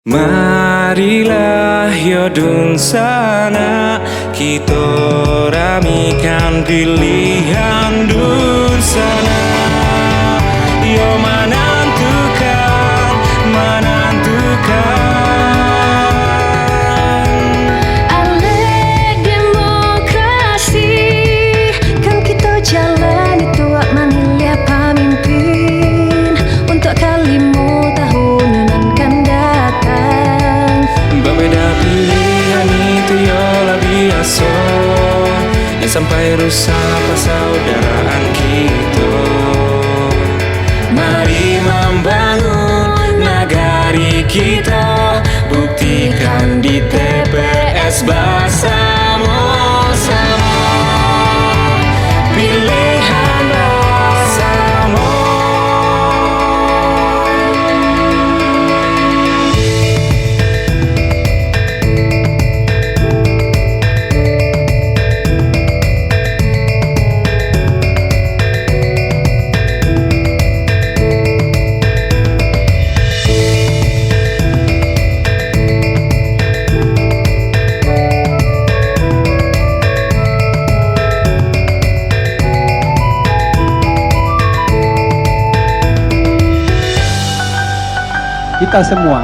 Marilah yo dun sana kita ramikan pilihan dun sana. Yo menentukan Alek demokrasi kan kita jalan itu wak manilya pamimpin untuk kalimu tahun nan kan datang. Berbeda pilihan itu yolah biasa, yang sampai rusak persaudaraan kita. Mari membangun nagari kita, buktikan di TPS bersama-sama. Pilihan bersama. Kita semua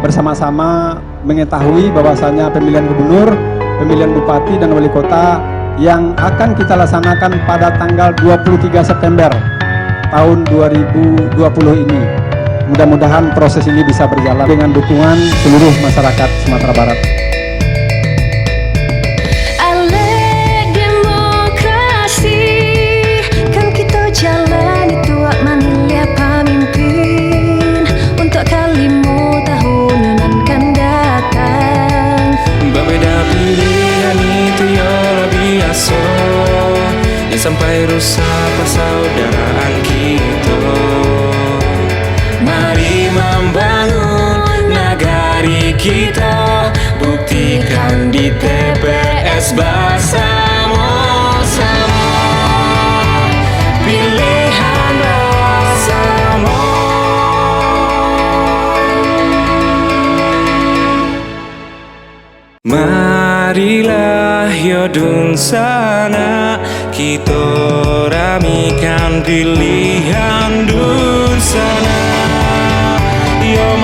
bersama-sama mengetahui bahwasanya pemilihan gubernur, pemilihan bupati dan wali kota yang akan kita laksanakan pada tanggal 23 September tahun 2020 ini. Mudah-mudahan proses ini bisa berjalan dengan dukungan seluruh masyarakat Sumatera Barat. Alek demokrasi kan kita jalan itu wak manilya pamimpin untuk kalimu tahun nan kan datang. Berbeda pilihan itu yolah biasa, yang sampai rusak persaudaraan kita. Mari membangun nagari kita, buktikan di TPS bersama-sama. Pilihan bersama. Marilah yo dun sana kita ramikan pilihan dun sana. Yo